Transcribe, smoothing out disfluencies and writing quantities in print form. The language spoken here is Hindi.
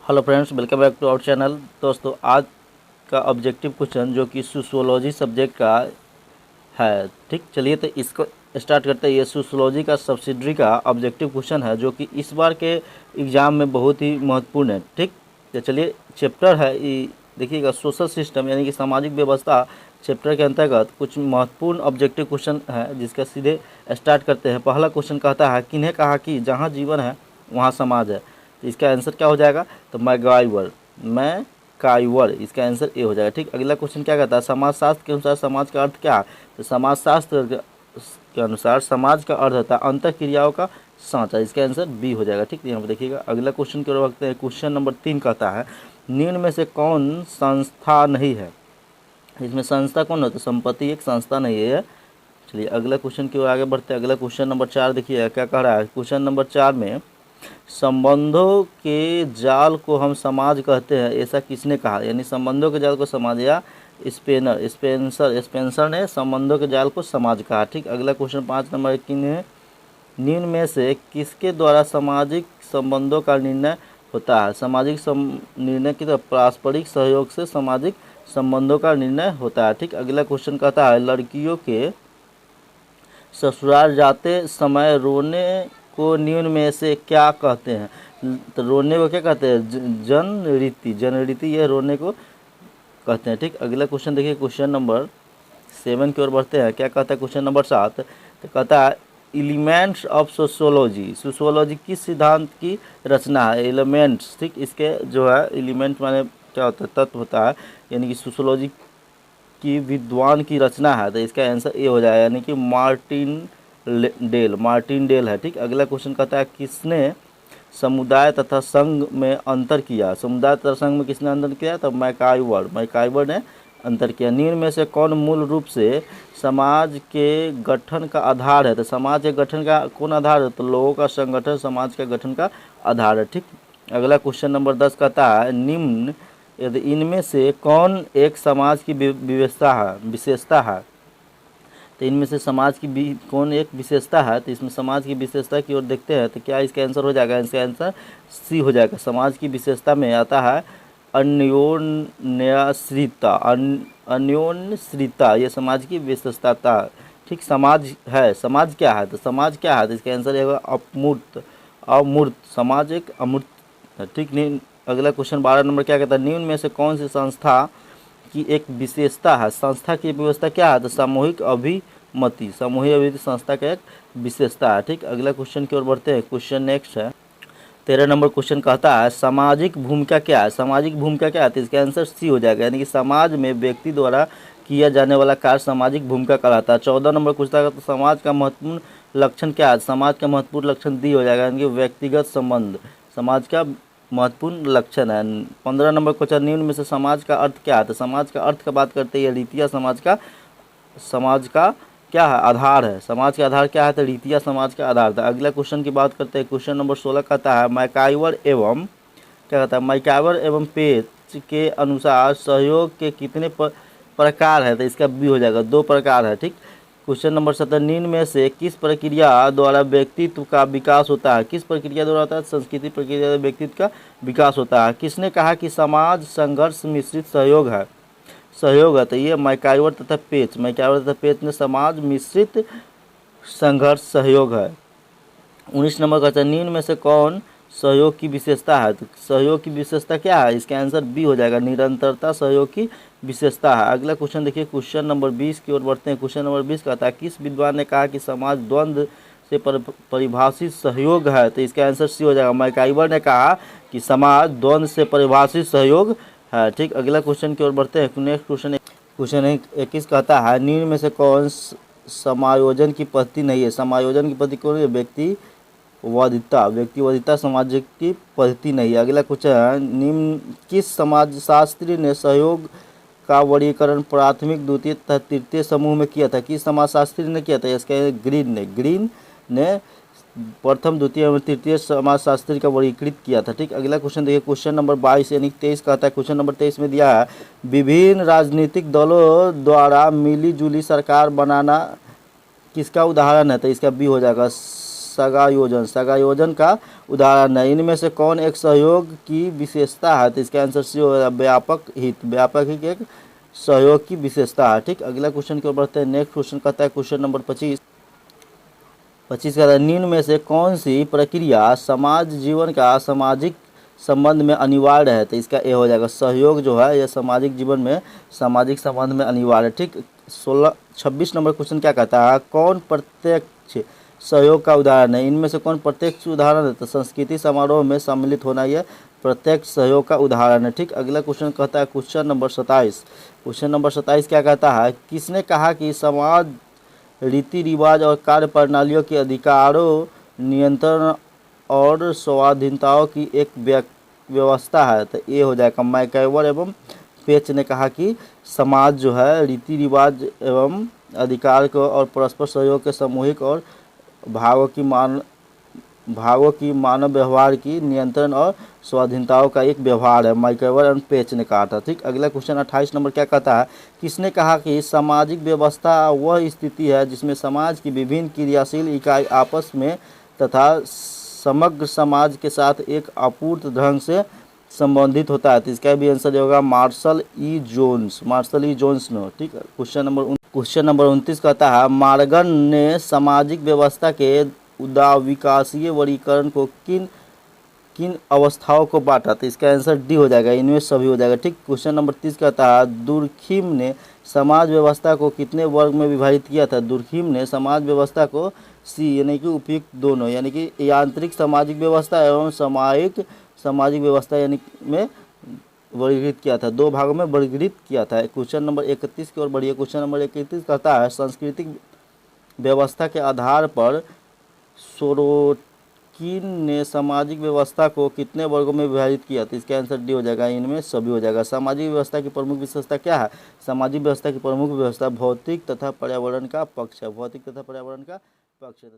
Hello friends, welcome back to our channel. दोस्तों, आज का ऑब्जेक्टिव क्वेश्चन जो कि सोशियोलॉजी सब्जेक्ट का है। ठीक, चलिए तो इसको स्टार्ट करते हैं। ये सोशियोलॉजी का सब्सिडरी का ऑब्जेक्टिव क्वेश्चन है जो कि इस बार के एग्ज़ाम में बहुत ही महत्वपूर्ण है। ठीक, तो चलिए चैप्टर है देखिएगा, सोशल सिस्टम यानी कि सामाजिक व्यवस्था चैप्टर के अंतर्गत कुछ महत्वपूर्ण ऑब्जेक्टिव क्वेश्चन है जिसका सीधे स्टार्ट करते हैं। पहला क्वेश्चन कहता है, किन्हें कहा कि जहाँ जीवन है वहाँ समाज है। तो इसका आंसर क्या हो जाएगा? तो मैकाइवर, इसका आंसर ए हो जाएगा। ठीक, अगला क्वेश्चन क्या कहता है, समाजशास्त्र के अनुसार समाज का अर्थ क्या है? तो समाजशास्त्र के अनुसार समाज का अर्थ होता है अंतर क्रियाओं का सांचा। इसका आंसर बी हो जाएगा। ठीक, यहाँ पर देखिएगा, अगला क्वेश्चन की ओर बढ़ते हैं। क्वेश्चन नंबर 3 कहता है, निम्न में से कौन संस्था नहीं है? इसमें संस्था कौन होता है? संपत्ति एक संस्था नहीं है। चलिए अगला क्वेश्चन की ओर आगे बढ़ते हैं। अगला क्वेश्चन नंबर 4 देखिए क्या कह रहा है। क्वेश्चन नंबर 4 में, संबंधों के जाल को हम समाज कहते हैं, ऐसा किसने कहा? यानी संबंधों के जाल को समाज, या स्पेंसर ने संबंधों के जाल को समाज कहा। ठीक, अगला क्वेश्चन 5 नंबर, निम्न में से किसके द्वारा सामाजिक संबंधों का निर्णय होता है? सामाजिक निर्णय की तो पारस्परिक सहयोग से सामाजिक संबंधों का निर्णय होता है। ठीक, अगला क्वेश्चन कहता है, लड़कियों के ससुराल जाते समय रोने को निम्न में से क्या कहते हैं? तो रोने को क्या कहते हैं? जनरीति यह रोने को कहते हैं। ठीक, अगला क्वेश्चन देखिए, क्वेश्चन नंबर 7 की ओर बढ़ते हैं। क्या कहता है क्वेश्चन नंबर 7? तो कहता है, एलिमेंट्स ऑफ सोशियोलॉजी, सोशियोलॉजी किस सिद्धांत की रचना है? एलिमेंट्स, ठीक, इसके जो है एलिमेंट माने क्या होता है? तत्व होता है, यानी कि सोशियोलॉजी की विद्वान की रचना है। तो इसका आंसर ए हो जाएगा, यानी कि मार्टिन डेल है। ठीक, अगला क्वेश्चन कहता है, किसने समुदाय तथा संघ में अंतर किया? समुदाय तथा संघ में किसने अंतर किया? तो मैकाइवर ने अंतर किया। निम्न में से कौन मूल रूप से समाज के गठन का आधार है? तो समाज के गठन का कौन आधार है? तो लोगों का संगठन समाज के गठन का आधार है। ठीक, अगला क्वेश्चन नंबर 10 कहता है, निम्न यदि इनमें से कौन एक समाज की विशेषता है? तो इनमें से समाज की कौन एक विशेषता है? तो इसमें समाज की विशेषता की ओर देखते हैं। तो क्या इसका आंसर हो जाएगा? इसका आंसर सी हो जाएगा। समाज की विशेषता में आता है अन्योन्याश्रिता, ये समाज की विशेषता था। ठीक, समाज है, समाज क्या है? तो समाज क्या है? तो इसका आंसर है अमूर्त, समाज एक अमूर्त। ठीक, नहीं, अगला क्वेश्चन 12 नंबर क्या कहता है, निम्न में से कौन सी संस्था की एक विशेषता है? संस्था की व्यवस्था क्या है? तो सामूहिक अभिमति संस्था का एक विशेषता है। ठीक, अगला क्वेश्चन की ओर बढ़ते हैं। क्वेश्चन नेक्स्ट है 13 नंबर क्वेश्चन कहता है, सामाजिक भूमिका क्या है? सामाजिक भूमिका क्या है? तो इसका आंसर सी हो जाएगा, यानी कि समाज में व्यक्ति द्वारा किया जाने वाला कार्य सामाजिक भूमिका कहलाता है। 14 नंबर पूछता है, तो समाज का महत्वपूर्ण लक्षण क्या है? समाज का महत्वपूर्ण लक्षण दी हो जाएगा, यानी कि व्यक्तिगत संबंध समाज का महत्वपूर्ण लक्षण है। 15 नंबर क्वेश्चन, निम्न में से समाज का अर्थ क्या है? तो समाज का अर्थ का बात करते हैं, रीतियाँ समाज का क्या है? आधार है। समाज का आधार क्या है? तो रीतियाँ समाज का आधार था। अगला क्वेश्चन की बात करते हैं। क्वेश्चन नंबर 16 कहता है, मैकाइवर एवं पेच के अनुसार सहयोग के कितने प्रकार है? तो इसका बी हो जाएगा, 2 प्रकार है। ठीक, क्वेश्चन नंबर 17, निम्न में से किस प्रक्रिया द्वारा व्यक्तित्व का विकास होता है? किस प्रक्रिया द्वारा होता है? संस्कृति प्रक्रिया द्वारा व्यक्तित्व का विकास होता है। किसने कहा कि समाज संघर्ष मिश्रित सहयोग है? तो ये मैकाइवर तथा पेच ने समाज मिश्रित संघर्ष सहयोग है। 19 नंबर का, निम्न में से कौन सहयोग की विशेषता है? तो सहयोग की विशेषता क्या है? इसका आंसर बी हो जाएगा, निरंतरता सहयोग की विशेषता है। अगला क्वेश्चन देखिए, क्वेश्चन नंबर 20 की ओर बढ़ते हैं। क्वेश्चन नंबर 20 कहता है, किस विद्वान ने कहा कि समाज द्वंद्व से परिभाषित सहयोग है? तो इसका आंसर सी हो जाएगा, मैकाइवर ने कहा कि समाज द्वंद्व से परिभाषित सहयोग है। ठीक, अगला क्वेश्चन की ओर बढ़ते हैं। नेक्स्ट क्वेश्चन 21 कहता है, निम्न में से कौन समायोजन की पद्धति नहीं है? समायोजन की पद्धति कौन है? व्यक्तिवादिता समाज की पद्धति नहीं है। अगला क्वेश्चन, निम्न किस समाजशास्त्री ने सहयोग का वर्गीकरण प्राथमिक, द्वितीय तथा तृतीय समूह में किया था? किस समाजशास्त्री ने किया था? इसका ग्रीन ने प्रथम, द्वितीय एवं तृतीय समाजशास्त्री का वर्गीकृत किया था। ठीक, अगला क्वेश्चन देखिए, क्वेश्चन नंबर 22 यानी 23 कहता है। क्वेश्चन नंबर 23 में दिया है, विभिन्न राजनीतिक दलों द्वारा मिली जुली सरकार बनाना किसका उदाहरण है? तो इसका बी हो जाएगा, सगायोजन का उदाहरण है। इनमें से कौन एक सहयोग की विशेषता है? तो इसका आंसर सी होगा व्यापक हित। व्यापक हित एक सहयोग की विशेषता है। ठीक, अगला क्वेश्चन की ओर बढ़ते हैं। नेक्स्ट क्वेश्चन कहता है क्वेश्चन नंबर 25 का निम्न में से कौन सी प्रक्रिया समाज जीवन का सामाजिक संबंध में अनिवार्य है? तो इसका ए हो जाएगा सहयोग जो है यह सामाजिक जीवन में सामाजिक संबंध में अनिवार्य है। ठीक, 26 नंबर क्वेश्चन क्या कहता है? कौन प्रत्यक्ष सहयोग का उदाहरण है? इनमें से कौन प्रत्यक्ष उदाहरण है? तो संस्कृति समारोह में सम्मिलित होना यह प्रत्यक्ष सहयोग का उदाहरण है। ठीक, अगला क्वेश्चन कहता है क्वेश्चन नंबर 27। क्वेश्चन नंबर 27 क्या कहता है? किसने कहा कि समाज रीति रिवाज और कार्य प्रणालियों के अधिकारों, नियंत्रण और स्वाधीनताओं की एक व्यवस्था है? तो ये हो जाएगा मैकइवर एवं पेच ने कहा कि समाज जो है रीति रिवाज एवं अधिकार को और परस्पर सहयोग के सामूहिक और भावों की मानव व्यवहार की नियंत्रण और स्वाधीनताओं का एक व्यवहार है। मैकइवर एवं पेच ने कहा था। ठीक, अगला क्वेश्चन 28 नंबर क्या कहता है? किसने कहा कि सामाजिक व्यवस्था वह स्थिति है जिसमें समाज की विभिन्न क्रियाशील इकाई आपस में तथा समग्र समाज के साथ एक अपूर्त ढंग से संबंधित होता है? तो इसका भी आंसर होगा मार्शल ई जोन्स ने। ठीक है, क्वेश्चन नंबर 29 कहता है मार्गन ने सामाजिक व्यवस्था के उदाविकासीय वर्गीकरण को किन किन अवस्थाओं को बांटा? तो इसका आंसर डी हो जाएगा, इनमें सभी हो जाएगा। ठीक, क्वेश्चन नंबर 30 कहता है दुर्खिम ने समाज व्यवस्था को कितने वर्ग में विभाजित किया था? दुर्खिम ने समाज व्यवस्था को सी यानी कि उपयुक्त दोनों यानी कि यांत्रिक सामाजिक व्यवस्था एवं सामायिक सामाजिक व्यवस्था यानी में वर्गीकृत किया था, दो भागों में वर्गीकृत किया था। क्वेश्चन नंबर 31 की ओर बढ़िए। क्वेश्चन नंबर 31 कहता है सांस्कृतिक व्यवस्था के आधार पर सोरोकिन ने सामाजिक व्यवस्था को कितने वर्गों में विभाजित किया? तो इसका आंसर डी हो जाएगा, इनमें सभी हो जाएगा। सामाजिक व्यवस्था की प्रमुख विशेषता क्या है? सामाजिक व्यवस्था की प्रमुख व्यवस्था भौतिक तथा पर्यावरण का पक्ष है। भौतिक तथा पर्यावरण का पक्ष है।